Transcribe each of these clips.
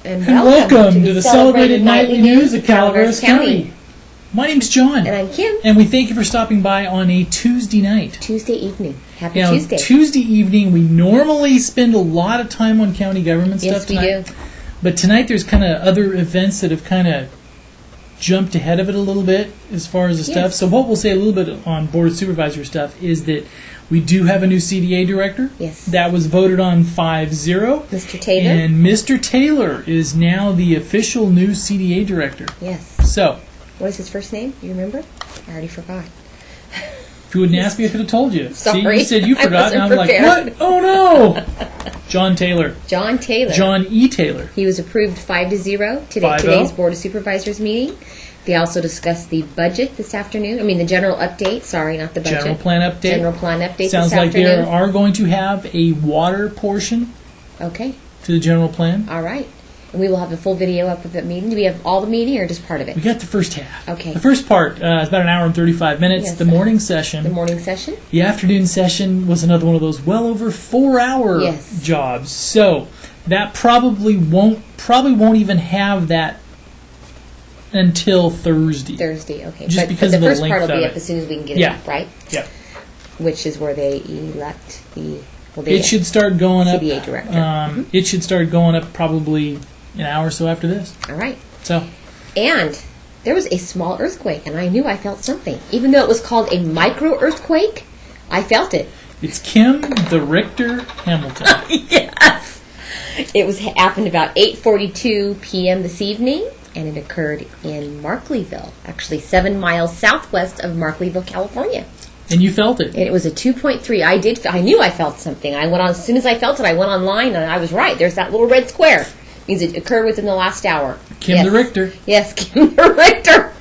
And welcome to the celebrated nightly news of Calaveras County. My name's John. And I'm Kim. And we thank you for stopping by on a Tuesday night. Tuesday evening. Happy Tuesday. Tuesday evening, we normally spend a lot of time on county government stuff tonight. Yes, we do. But tonight there's kind of other events that have kind of jumped ahead of it a little bit as far as the stuff. So what we'll say a little bit on Board of Supervisor stuff is that we do have a new CDA director. Yes. That was voted on 5-0. Mr. Taylor. And Mr. Taylor is now the official new CDA director. Yes. So. What is his first name? You remember? I already forgot. If you wouldn't ask me, I could have told you. Sorry. See, you said you forgot, and I'm prepared. like, what? Oh, no! John Taylor. John Taylor. John E. Taylor. He was approved 5-0 today's Board of Supervisors meeting. They also discussed the budget this afternoon. I mean, the general update. Sorry, not the budget. General plan update. General plan update Sounds this like afternoon. they are going to have a water portion Okay. to the general plan. All right. And we will have the full video up of the meeting. Do we have all the meeting or just part of it? We got the first half. Okay. The first part is about an hour and 35 minutes. Yes, the morning session. The morning session. The afternoon session was another one of those well over 4-hour jobs. So that probably won't even have that until Thursday. Okay. Just because the of the first length part will be of up it. as soon as we can get it up, right? Yeah. Which is where they elect the It should start going up. CDA director. It should start going up probably an hour or so after this. All right. So. And there was a small earthquake, and I knew I felt something. Even though it was called a micro-earthquake, I felt it. It's Kim the Richter Hamilton. Yes. It happened about 8:42 p.m. this evening, and it occurred in Markleyville, actually 7 miles southwest of Markleyville, California. And you felt it. And it was a 2.3. I knew I felt something. I went on as soon as I felt it. I went online, and I was right. There's that little red square. Means it occurred within the last hour. Kim the Richter. Yes, Kim the Richter.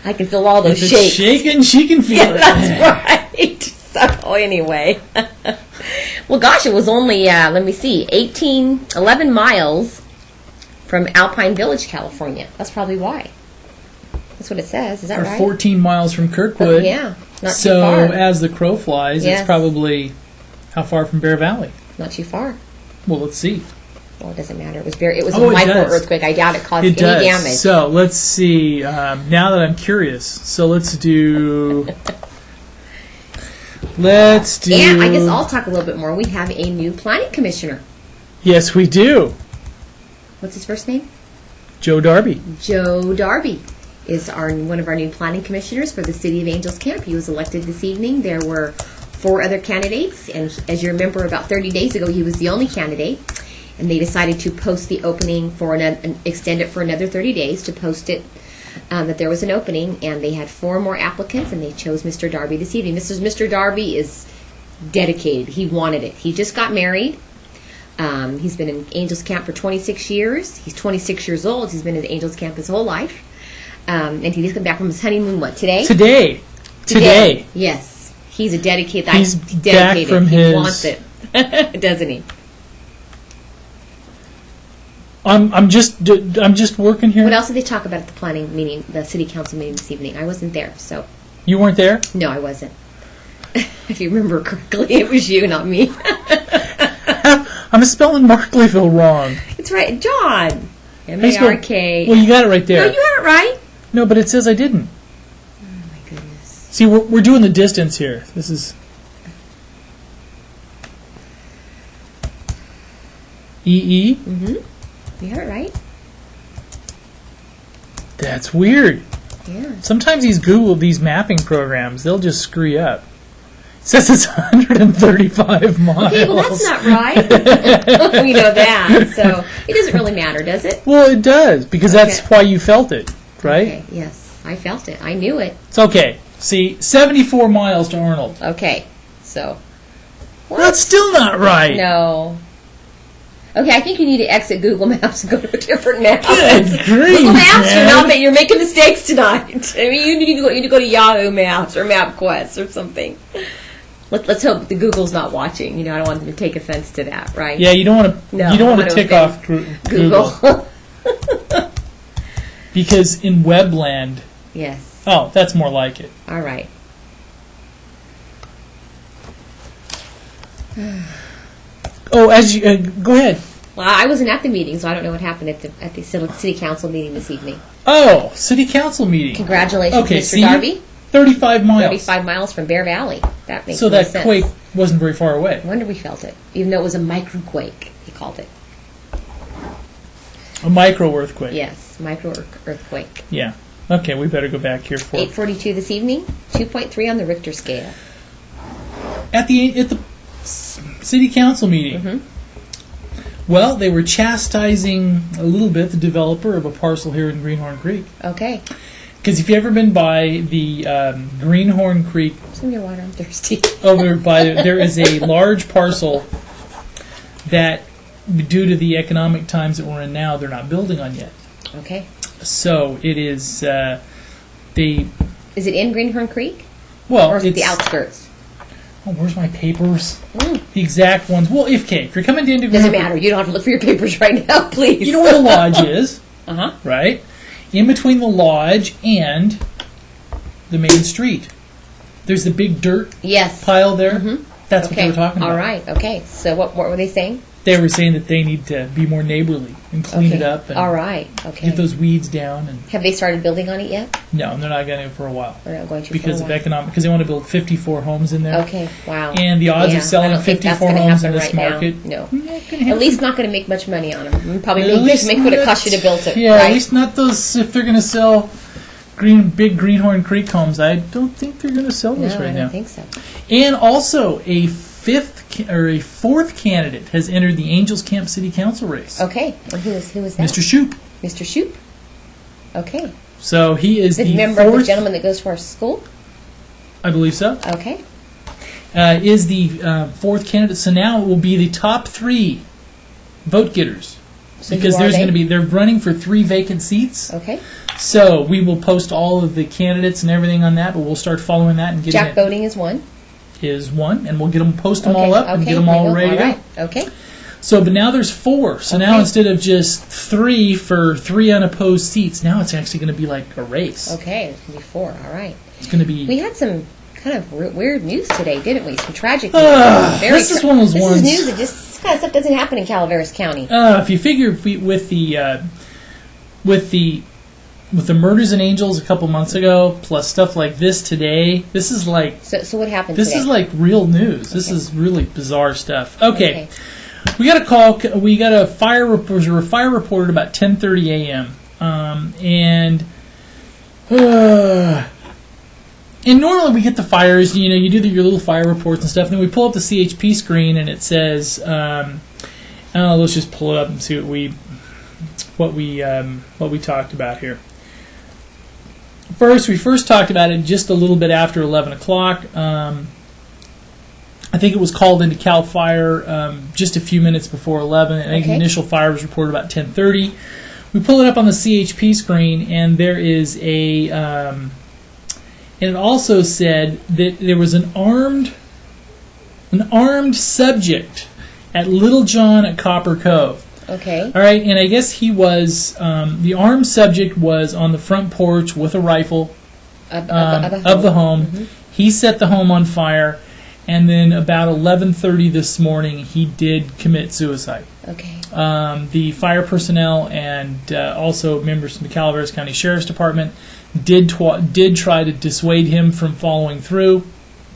I can feel all those if shakes. It's shaking, she can feel it. That's right. So anyway, well, gosh, it was only 11 miles from Alpine Village, California. That's probably why. That's what it says. Is that right? 14 miles from Kirkwood. Yeah, not so too far. So as the crow flies, it's probably how far from Bear Valley? Not too far. Well, let's see. Well, it doesn't matter. It was a micro earthquake. I doubt it caused any damage. So let's see. Now that I'm curious, so let's do. And I guess I'll talk a little bit more. We have a new planning commissioner. Yes, we do. What's his first name? Joe Darby. Joe Darby is one of our new planning commissioners for the City of Angels Camp. He was elected this evening. There were 4 other candidates, and as you remember, about 30 days ago, he was the only candidate. And they decided to post the opening extend it for another 30 days to post it, that there was an opening, and they had 4 more applicants, and they chose Mr. Darby this evening. Mr. Darby is dedicated. He wanted it. He just got married. He's been in Angels Camp for 26 years. He's 26 years old. He's been in Angels Camp his whole life. And he just came back from his honeymoon, today? Today. Yes. He's a dedicated. He's dedicated. Back from he his... wants it. Doesn't he? I'm just working here. What else did they talk about at the planning meeting, the city council meeting this evening? I wasn't there, so. You weren't there? No, I wasn't. If you remember correctly, it was you, not me. I'm spelling Markleyville wrong. It's right, John. M-A-R-K. Well, you got it right there. No, you had it right. No, but it says I didn't. Oh my goodness. See, we're doing the distance here. This is E-E. Mm-hmm. You had it right. That's weird. Yeah. Sometimes these mapping programs, they'll just screw you up. It says it's 135 miles. Okay, well, that's not right. We know that. So it doesn't really matter, does it? Well, it does, because that's why you felt it, right? Okay, yes. I felt it. I knew it. It's okay. See, 74 miles to Arnold. Okay, so. What? That's still not right. No. Okay, I think you need to exit Google Maps and go to a different map. Good grief, Google Maps, man. you're making mistakes tonight. I mean, you need to go to Yahoo Maps or MapQuest or something. Let's hope the Google's not watching. I don't want them to take offense to that, right? Yeah, you don't want to. You don't want to tick off Google. Because in Webland. Yes. Oh, that's more like it. All right. Oh, as you go ahead. Well, I wasn't at the meeting, so I don't know what happened at the city council meeting this evening. Oh, city council meeting. Congratulations, Okay, Mr. see? Darby. 35 miles. 35 miles from Bear Valley. That makes So no that sense. quake wasn't very far away. No wonder we felt it, even though it was a microquake, he called it. A micro earthquake. Yes, micro-earthquake. Yeah. Okay, we better go back here for 8:42 this evening, 2.3 on the Richter scale. at the city council meeting. Mm-hmm. Well, they were chastising a little bit the developer of a parcel here in Greenhorn Creek. Okay. Because if you've ever been by the Greenhorn Creek, Some of your water, I'm thirsty. over by there is a large parcel that, due to the economic times that we're in now, they're not building on yet. Okay. So it is they. Is it in Greenhorn Creek? Well, Or is it it's the outskirts? Oh, where's my papers? The exact ones. Well, if you're coming into Doesn't Greenhorn, matter. You don't have to look for your papers right now, please. you know where the lodge is, Uh-huh. right? In between the lodge and the main street, there's the big dirt Yes. pile there. Mhm. That's what Okay. they were talking about. All right. Okay. So what were they saying? They were saying that they need to be more neighborly and clean Okay. it up and All right. Okay. get those weeds down. And Have they started building on it yet? no, they're not going to for a while We're not going to because for of a while. economic. Because they want to build 54 homes in there. Okay. Wow. And the odds Yeah, of selling I don't think that's 54 gonna homes in happen this right now. market. No. Not gonna At happen. least not going to make much money on them. Probably At least make what it not- cost you to build it. Yeah, right? at least not those. If they're going to sell big Greenhorn Creek homes, I don't think they're going to sell No, those I right don't now. think so. And also, a fourth candidate has entered the Angels Camp City Council race. Okay. And who was that? Mr. Shoup. Mr. Shoop. Okay. So he is The the member of the fourth. gentleman that goes to our school? I believe so. Okay. Is the fourth candidate. So now it will be the top 3 vote getters. So Because who are there's they? going to be, they're running for 3 vacant seats. Okay. So we will post all of the candidates and everything on that, but we'll start following that and getting Jack it Boating is one. is one, and we'll get them, post them Okay. all up and Okay. get them all there you ready to go. go. All right. Okay. So, but now there's 4. So now Okay. instead of just 3 for 3 unopposed seats, now it's actually going to be like a race. Okay. It's going to be 4. All right. It's going to be. We had some kind of weird news today, didn't we? Some tragic news. This is one of those this ones. is news that just this kind of stuff doesn't happen in Calaveras County. If you figure with the murders in Angels a couple months ago, plus stuff like this today, this is like So what happened this today? is like real news. This Okay. is really bizarre stuff. Okay. We got a call. We got a fire report at about 10:30 a.m. And normally we get the fires. You know, you do your little fire reports and stuff. And then we pull up the CHP screen, and it says, let's just pull it up and see what we talked about here. We first talked about it just a little bit after 11 o'clock. I think it was called into CAL FIRE just a few minutes before 11. I think the Okay. initial fire was reported about 10:30. We pull it up on the CHP screen, and there is a... and it also said that there was an armed subject at Little John at Copper Cove. Okay. All right, and I guess he was... the armed subject was on the front porch with a rifle Of of the home. Mhm. He set the home on fire, and then about 11:30 this morning, he did commit suicide. Okay. The fire personnel and also members from the Calaveras County Sheriff's Department did try to dissuade him from following through.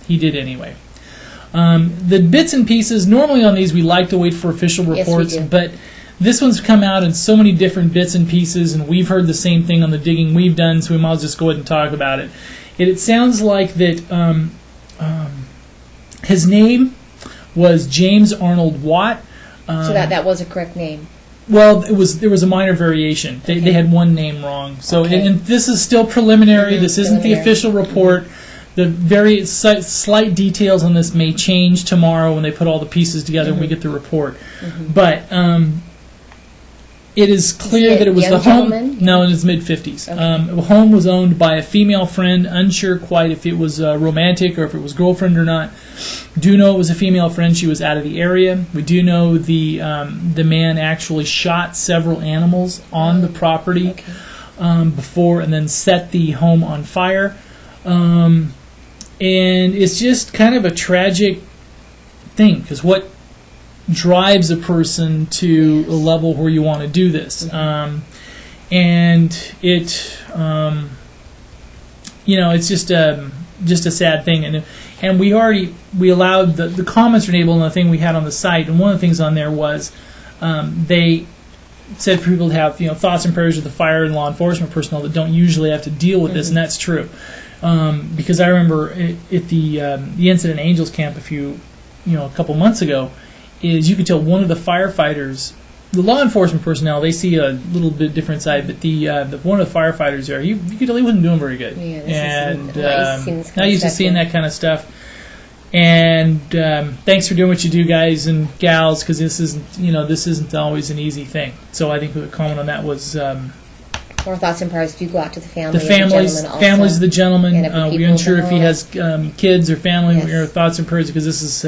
He did anyway. The bits and pieces, normally on these we like to wait for official Yes, we reports, do. but this one's come out in so many different bits and pieces, and we've heard the same thing on the digging we've done, so we might as well just go ahead and talk about it. It sounds like that his name was James Arnold Watt. So that was a correct name. Well, there was a minor variation. They Okay. had one name wrong. So, Okay. and this is still preliminary. Mhm, This isn't the preliminary. official report. The very slight details on this may change tomorrow when they put all the pieces together and we get the report. But it is clear he a that it was young the home. gentleman? No, in his mid-50s. Okay. The home was owned by a female friend. Unsure quite if it was romantic or if it was girlfriend or not. Do know it was a female friend. She was out of the area. We do know the man actually shot several animals on the property Okay. before and then set the home on fire. And it's just kind of a tragic thing because what drives a person to a level where you want to do this. And it, it's just a sad thing. And we allowed the comments were enabled on the thing we had on the site, and one of the things on there was they said for people to have thoughts and prayers with the fire and law enforcement personnel that don't usually have to deal with this, and that's true. Because I remember at the incident at Angels Camp a couple months ago, is you could tell one of the firefighters, the law enforcement personnel, they see a little bit different side, but the one of the firefighters there, you could tell he wasn't doing very good. Yeah, not used to seeing that kind of stuff. And thanks for doing what you do, guys and gals, because this isn't always an easy thing. So I think the comment on that was our thoughts and prayers do go out to the family. The families of the gentleman. We're unsure if he has kids or family. Yes. Our thoughts and prayers, because this is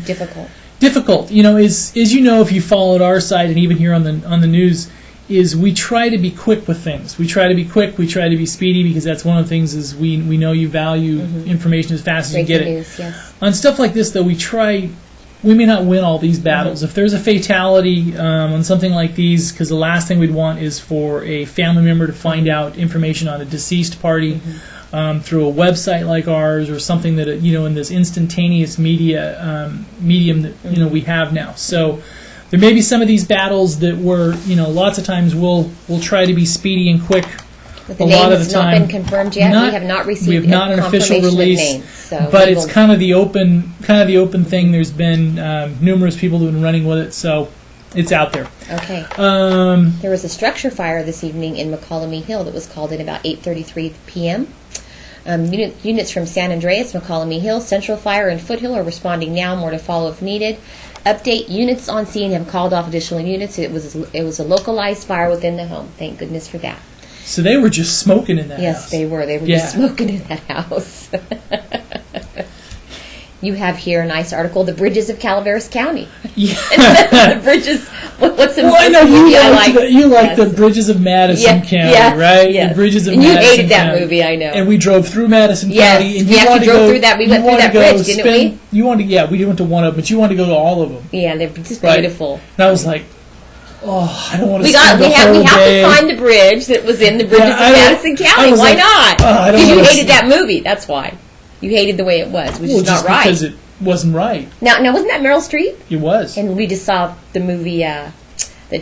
difficult. Difficult. Is if you followed our site and even here on the news, is we try to be quick with things. We try to be quick. We try to be speedy, because that's one of the things is we know you value information as fast as you get it. News, yes. On stuff like this, though, we may not win all these battles. If there's a fatality on something like these, because the last thing we'd want is for a family member to find out information on a deceased party through a website like ours, or something that in this instantaneous medium that we have now. So there may be some of these battles that we're lots of times we'll try to be speedy and quick. But the name has not been confirmed yet. We have not received an official release. Name, so but it's kind of the open thing. There's been numerous people who've been running with it, so it's out there. Okay. There was a structure fire this evening in McCollum Hill that was called in about 8:33 p.m. Units from San Andreas, McCollum Hill, Central Fire, and Foothill are responding now. More to follow if needed. Update: units on scene have called off additional units. It was a localized fire within the home. Thank goodness for that. So they were just smoking in that house. Yes, they were. They were just smoking in that house. You have here a nice article, The Bridges of Calaveras County. Yeah. The bridges. What's the I know you like the Bridges of Madison County, right? Yes. The Bridges of and Madison County. You hated that movie, I know. And we drove through Madison County. And we actually drove through that. We went through that bridge, didn't we? We went to one of them, but you wanted to go to all of them. Yeah, they're just beautiful. And I was like, I don't want to we have to find the bridge that was in the Bridges of Madison County. Why not? Because you hated that movie. That's why. You hated the way it was, which is not right. Because it wasn't right. Now, wasn't that Meryl Streep? It was. And we just saw the movie that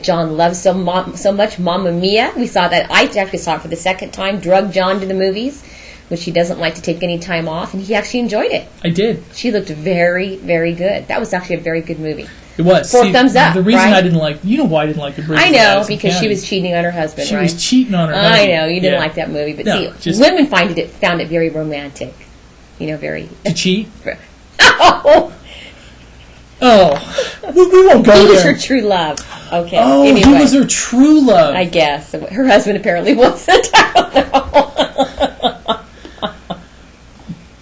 John loves so much, Mamma Mia. We saw that. I actually saw it for the second time. Drugged John to the movies, which he doesn't like to take any time off, and he actually enjoyed it. I did. She looked very, very good. That was actually a very good movie. It was. 4 thumbs up. The reason I didn't like, why I didn't like the Bridges. I know, because she was cheating on her husband. She was cheating on her husband. I know, you didn't like that movie, but women found it very romantic. Very to cheat. Oh, we won't go there. He was her true love. Okay. Oh, anyway, he was her true love. I guess her husband apparently wasn't.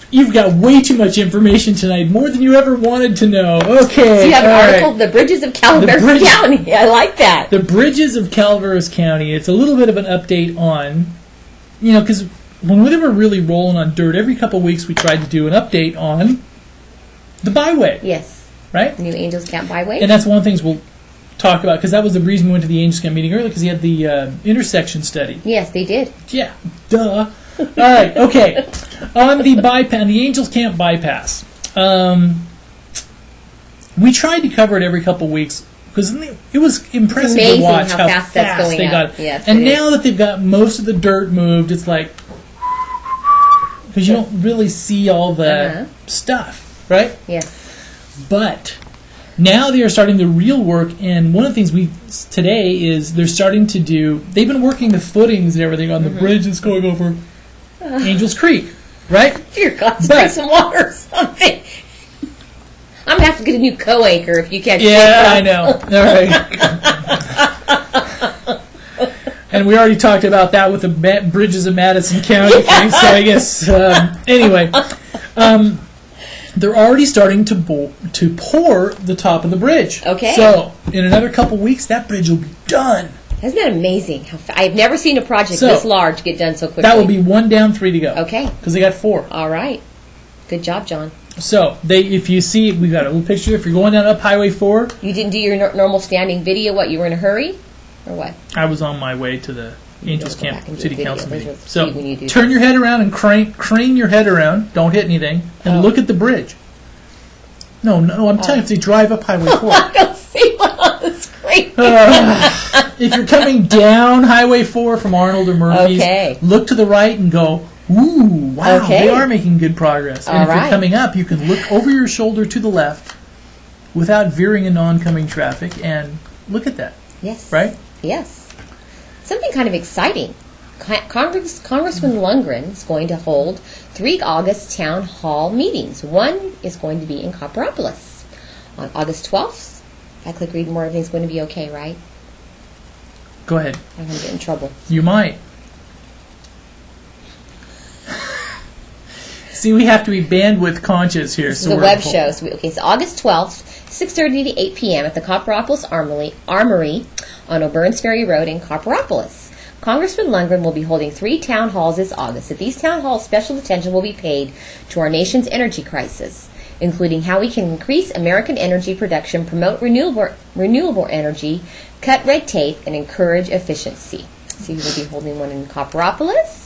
You've got way too much information tonight, more than you ever wanted to know. Okay. So you have an article, The Bridges of Calaveras County. I like that. The Bridges of Calaveras County. It's a little bit of an update on, because when we were really rolling on dirt, every couple of weeks we tried to do an update on the byway. Yes. Right? The new Angels Camp byway. And that's one of the things we'll talk about, because that was the reason we went to the Angels Camp meeting earlier, because he had the intersection study. Yes, they did. Yeah. Duh. All right, okay. On the Angels Camp bypass, we tried to cover it every couple of weeks, because it was impressive to watch how fast they got it. Yes, and now that they've got most of the dirt moved, it's like, because you don't really see all the stuff, right? Yes. But now they are starting the real work, and one of the things today is they're starting to do, they've been working the footings and everything on the bridge that's going over Angels Creek, right? Dear God, drink some water or something. I'm going to have to get a new co-anchor if you can't. Yeah, I know. All right. And we already talked about that with the Bridges of Madison County thing, so I guess, anyway. They're already starting to pour the top of the bridge. Okay. So, in another couple weeks, that bridge will be done. Isn't that amazing? I've never seen a project this large get done so quickly. That will be 1 down, 3 to go. Okay. Because they got 4. All right. Good job, John. So, if you see, we've got a little picture. If you're going down up Highway 4. You didn't do your normal standing video, what, you were in a hurry? Or what? I was on my way to the Angels Camp City Council meeting. So, turn your head around and crane your head around. Don't hit anything. And look at the bridge. No, I'm telling you, if they drive up Highway 4. I don't see one on the screen. If you're coming down Highway 4 from Arnold or Murphy's, look to the right and go, ooh, wow, they are making good progress. And if you're coming up, you can look over your shoulder to the left without veering into oncoming traffic and look at that. Yes. Right? Yes. Something kind of exciting. Congressman Lundgren is going to hold 3 August town hall meetings. One is going to be in Copperopolis on August 12th. If I click read more, everything's going to be okay, right? Go ahead. I'm going to get in trouble. You might. See, we have to be bandwidth conscious here. This is a web show. So August 12th, 6:30 to 8 p.m. at the Copperopolis Armory on O'Burns Ferry Road in Copperopolis. Congressman Lundgren will be holding 3 town halls this August. At these town halls, special attention will be paid to our nation's energy crisis, including how we can increase American energy production, promote renewable energy, cut red tape, and encourage efficiency. So we will be holding one in Copperopolis.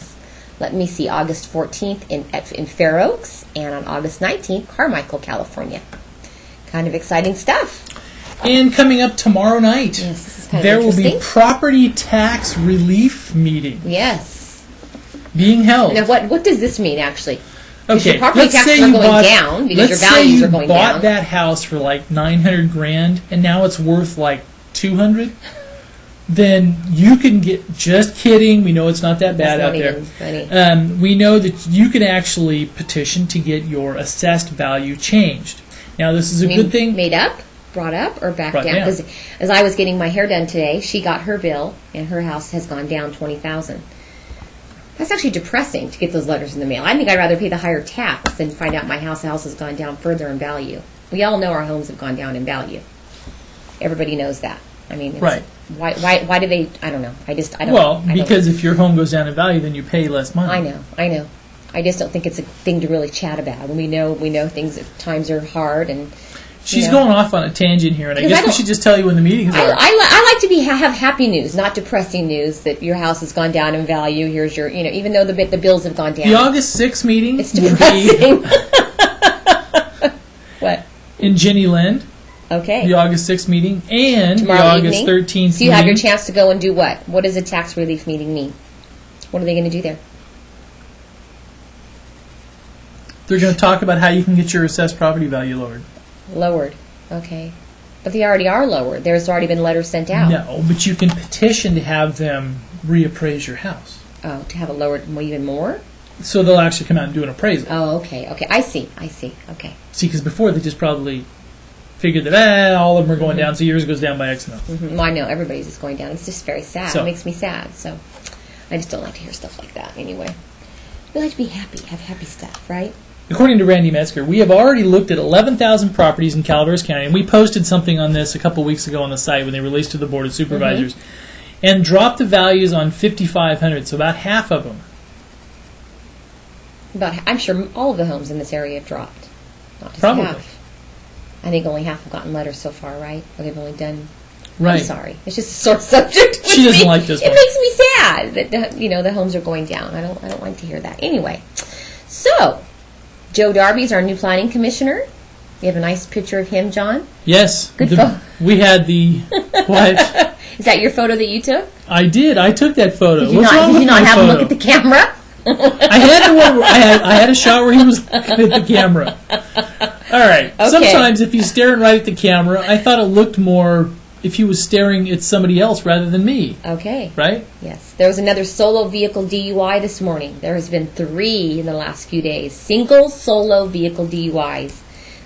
Let me see, August 14th in Fair Oaks, and on August 19th, Carmichael, California. Kind of exciting stuff. And coming up tomorrow night, yes, this is kind there of will be property tax relief meeting. Yes. Being held. Now, what does this mean, actually? Okay, your property taxes are going down because your values are going down. Let's say you bought that house for like $900,000 and now it's worth like $200,000. Then you can get, just kidding, we know it's not that bad out there. We know that you can actually petition to get your assessed value changed. Now, this is a good thing. Made up, brought up, or back down? Because as I was getting my hair done today, she got her bill, and her house has gone down $20,000. That's actually depressing to get those letters in the mail. I think I'd rather pay the higher tax than find out the house has gone down further in value. We all know our homes have gone down in value. Everybody knows that. I mean, right. Why do they? I don't know. I don't. Well, because if your home goes down in value, then you pay less money. I know. I just don't think it's a thing to really chat about. And we know things. Times are hard, and she's going off on a tangent here, and I guess we should just tell you when the meetings are. I like to have happy news, not depressing news that your house has gone down in value. Here's your, even though the bills have gone down. The August 6th meeting. It's depressing. What? In Jenny Lind. Okay. The August 6th meeting and tomorrow the August evening. 13th meeting. So you have your chance to go and do what? What does a tax relief meeting mean? What are they going to do there? They're going to talk about how you can get your assessed property value lowered. Lowered. Okay. But they already are lowered. There's already been letters sent out. No, but you can petition to have them reappraise your house. Oh, to have it lowered even more? So they'll actually come out and do an appraisal. Oh, okay. I see. Okay. See, because before they just probably figured that all of them are going down, so yours goes down by X amount. Well, I know everybody's just going down. It's just very sad. So, it makes me sad. So I just don't like to hear stuff like that anyway. We like to be happy, have happy stuff, right? According to Randy Metzger, we have already looked at 11,000 properties in Calaveras County, and we posted something on this a couple weeks ago on the site when they released to the Board of Supervisors, and dropped the values on 5,500, so about half of them. I'm sure all of the homes in this area have dropped. Not just Probably. half. I think only half have gotten letters so far, right? Or they've only done. Right. I'm sorry. It's just a sore subject. She doesn't like this one. It makes me sad that the homes are going down. I don't like to hear that. Anyway, so Joe Darby is our new planning commissioner. We have a nice picture of him, John. Yes. Good photo. We had the what? Is that your photo that you took? I did. I took that photo. Did you not have him look at the camera? I had a shot where he was looking at the camera. All right. Okay. Sometimes if he's staring right at the camera, I thought it looked more if he was staring at somebody else rather than me. Okay. Right? Yes. There was another solo vehicle DUI this morning. There has been 3 in the last few days. Single solo vehicle DUIs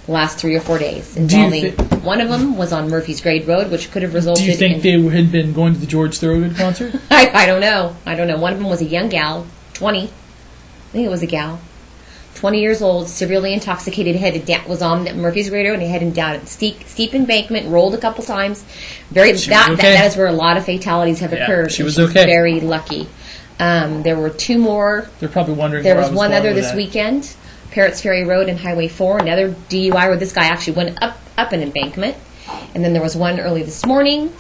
the last 3 or 4 days. Involving one of them was on Murphy's Grade Road, which could have resulted in... Do you think they had been going to the George Thorogood concert? I don't know. One of them was a young gal, 20. I think it was a gal. 20 years old, severely intoxicated, was on Murphy's Grade Road and headed down a steep embankment, rolled a couple times. That is where a lot of fatalities have occurred. She was okay. Very lucky. There were 2 more. They're probably wondering. There was one other this weekend. Parrots Ferry Road and Highway 4, another DUI where this guy actually went up an embankment. And then there was one early this morning.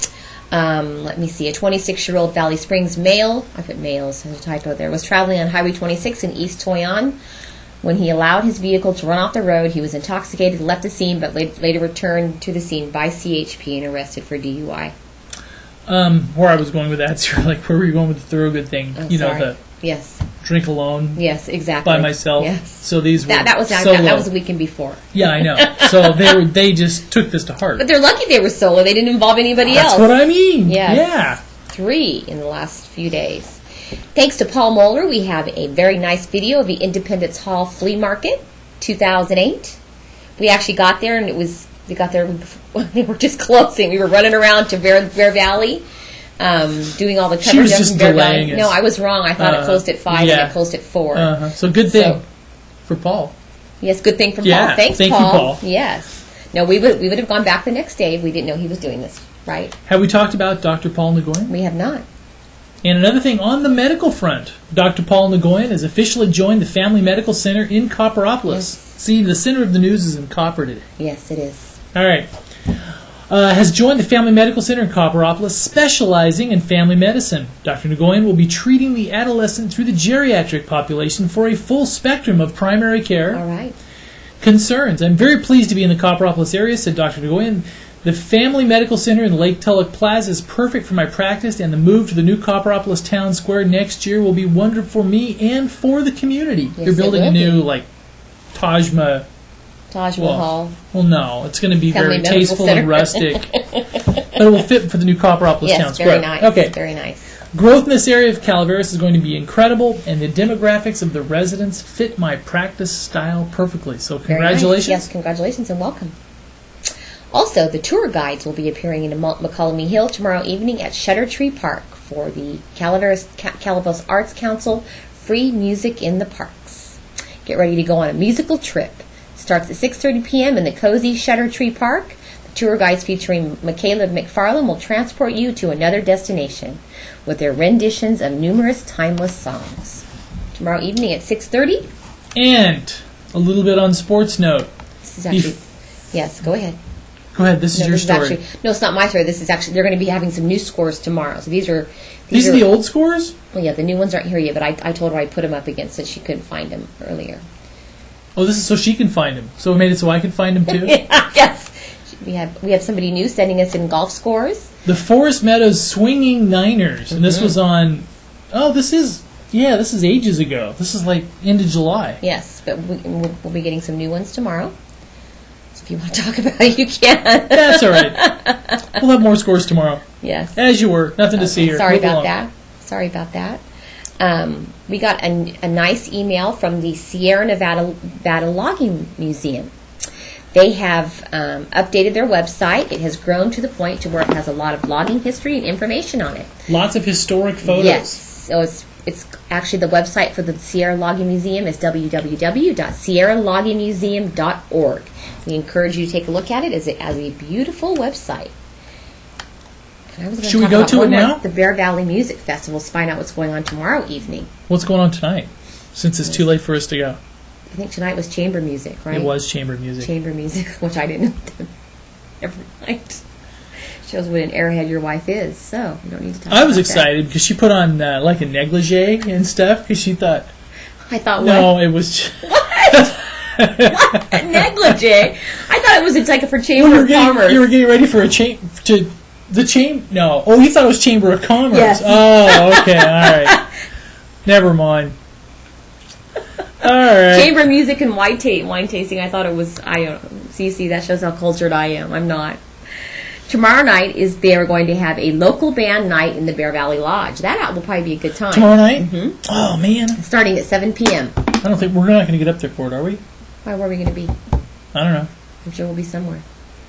Let me see, a 26-year-old Valley Springs male, I put males, there's a typo there, was traveling on Highway 26 in East Toyon. When he allowed his vehicle to run off the road, he was intoxicated, left the scene, but later returned to the scene by CHP and arrested for DUI. Where I was going with that, so you're like, where were you going with the Thorogood thing? Oh, you sorry. know, the yes. drink alone. Yes, exactly. By myself. Yes. So these were that was solo. that was the weekend before. Yeah, I know. So they just took this to heart. But they're lucky they were solo. They didn't involve anybody else. That's what I mean. Yes. Yeah. 3 in the last few days. Thanks to Paul Moeller, we have a very nice video of the Independence Hall Flea Market 2008. We actually got there, and we got there when they were just closing. We were running around to Bear Valley, doing all the coverage. She was just Bear delaying Valley. it. No, I was wrong. I thought it closed at 5 yeah. and it closed at 4. Uh-huh. So good thing for Paul. Yes, good thing from Yeah, Paul. Thanks, thank Paul. you, Paul. Yes. No, we would have gone back the next day if we didn't know he was doing this, right? Have we talked about Dr. Paul Nguyen? We have not. And another thing, on the medical front, Dr. Paul Nguyen has officially joined the Family Medical Center in Copperopolis. Yes. See, the center of the news is in Copper today. Yes, it is. All right. Has joined the Family Medical Center in Copperopolis, specializing in family medicine. Dr. Nguyen will be treating the adolescent through the geriatric population for a full spectrum of primary care All right. concerns. I'm very pleased to be in the Copperopolis area, said Dr. Nguyen. The Family Medical Center in Lake Tulloch Plaza is perfect for my practice, and the move to the new Copperopolis Town Square next year will be wonderful for me and for the community. Yes, They're building it a will new, be. Taj Mahal. Well, no, it's going to be Family very Medical tasteful Center. and rustic, but it will fit for the new Copperopolis Town Yes, Square. very nice. Okay. Very nice. Growth in this area of Calaveras is going to be incredible, and the demographics of the residents fit my practice style perfectly. So Very congratulations. nice. Yes, congratulations and welcome. Also, the tour guides will be appearing in McCollum Hill tomorrow evening at Shutter Tree Park for the Calaveras Arts Council Free Music in the Parks. Get ready to go on a musical trip. Starts at 6:30 p.m. in the cozy Shutter Tree Park. The tour guides featuring Michaela McFarland will transport you to another destination with their renditions of numerous timeless songs. Tomorrow evening at 6:30. And a little bit on sports note. This is actually, yes, go ahead. Go ahead. This is your story. No, it's not my story. This is actually, they're going to be having some new scores tomorrow. So these are the old scores? Well, yeah, the new ones aren't here yet, but I told her I'd put them up again since she couldn't find them earlier. Oh, this is so she can find him. So it made it so I could find him too? Yes. We have somebody new sending us in golf scores. The Forest Meadows Swinging Niners. And this was on, this is ages ago. This is like end of July. Yes, but we'll be getting some new ones tomorrow. So if you want to talk about it, you can. That's all right. We'll have more scores tomorrow. Yes. As you were. Nothing to see here. Sorry Move about along. that. Sorry about that. We got a nice email from the Sierra Nevada Logging Museum. They have updated their website. It has grown to the point to where it has a lot of logging history and information on it. Lots of historic photos. Yes. So it's actually the website for the Sierra Logging Museum is www.sierraloggingmuseum.org. We encourage you to take a look at it. It has a beautiful website. Should we go to it now? The Bear Valley Music Festival to find out what's going on tomorrow evening. What's going on tonight? Since it's too late for us to go. I think tonight was chamber music, right? It was chamber music. Chamber music, which I didn't know every night. Shows what an airhead your wife is, so you don't need to talk about I was that. excited because she put on like a negligee and stuff because she thought, I thought, no, it was... What? A negligee? I thought it was like for Chamber of Commerce. You were getting ready for No. Oh, you thought it was Chamber of Commerce. Yes. Oh, okay. All right. Never mind. All right. Chamber music and wine tasting. I thought it was. I don't know. See, that shows how cultured I am. I'm not. Tomorrow night they're going to have a local band night in the Bear Valley Lodge. That will probably be a good time. Tomorrow night? Mm-hmm. Oh man. Starting at 7 p.m. I don't think we're not going to get up there for it, are we? Why were we going to be? I don't know. I'm sure we'll be somewhere.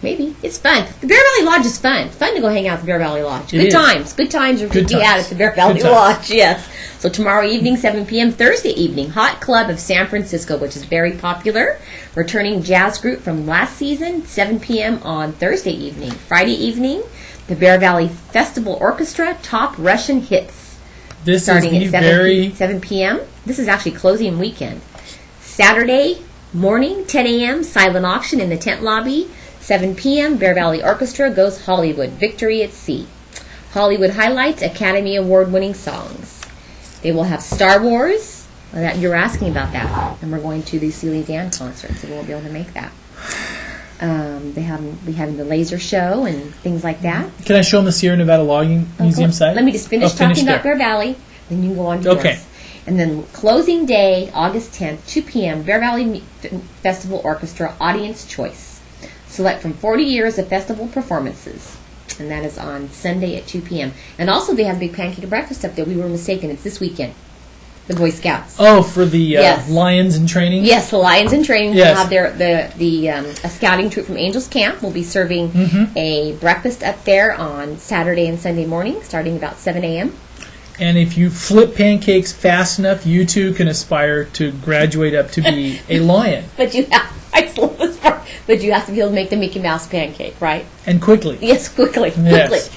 Maybe. It's fun. The Bear Valley Lodge is fun. Fun to go hang out at the Bear Valley Lodge. Good times. Good times are to be had at the Bear Valley Lodge. Yes. So tomorrow evening, 7 p.m. Thursday evening, Hot Club of San Francisco, which is very popular. Returning jazz group from last season, 7 p.m. on Thursday evening. Friday evening, the Bear Valley Festival Orchestra, Top Russian Hits. This starting is at 7 p.m. This is actually closing weekend. Saturday, Morning, 10 a.m., silent auction in the tent lobby. 7 p.m., Bear Valley Orchestra goes Hollywood, Victory at Sea. Hollywood highlights Academy Award-winning songs. They will have Star Wars. That you're asking about that. And we're going to the Steely Dan concert, so we won't be able to make that. Be having the laser show and things like that. Can I show them the Sierra Nevada Logging Museum site? Let me just finish talking about Bear Valley, then you can go on to yours. And then closing day, August 10th, 2 p.m., Bear Valley Festival Orchestra Audience Choice. Select from 40 years of festival performances. And that is on Sunday at 2 p.m. And also they have a big pancake breakfast up there. We were mistaken. It's this weekend. The Boy Scouts. Oh, for the Lions in Training? Yes, the Lions in Training. Yes. We'll have a scouting troop from Angels Camp will be serving a breakfast up there on Saturday and Sunday morning, starting about 7 a.m. And if you flip pancakes fast enough, you too can aspire to graduate up to be a lion. But you have to be able to make the Mickey Mouse pancake, right? And quickly. Yes, quickly. Yes.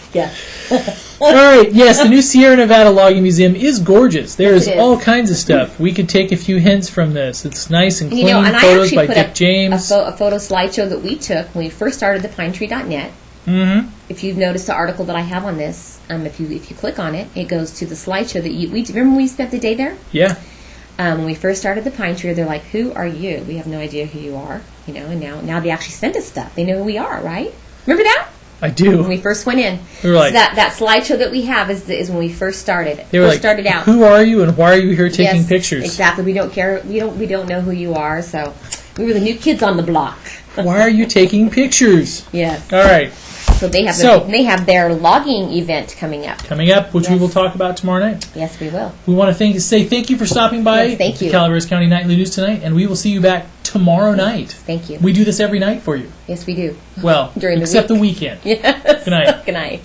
All right, yes, the new Sierra Nevada Logging Museum is gorgeous. There's all kinds of stuff. We could take a few hints from this. It's nice and clean. And photos I by put Dick James. A photo slideshow that we took when we first started the pinetree.net. Mm-hmm. If you've noticed the article that I have on this, if you click on it, it goes to the slideshow that we remember when we spent the day there? Yeah. When we first started the Pine Tree, they're like, "Who are you?" We have no idea who you are, and now they actually send us stuff. They know who we are, right? Remember that? I do. When we first went in, we were like, so that slideshow that we have is when we first started. They were like, started out. Who are you, and why are you here taking pictures? Exactly. We don't care. We don't know who you are. So we were the new kids on the block. Why are you taking pictures? Yes. All right. So they have their logging event coming up. Which we will talk about tomorrow night. Yes, we will. We want to say thank you for stopping by. Yes, thank you. Calaveras County Nightly News tonight, and we will see you back tomorrow night. Thank you. We do this every night for you. Yes, we do. Well, During except the weekend. Yes. Good night. Good night.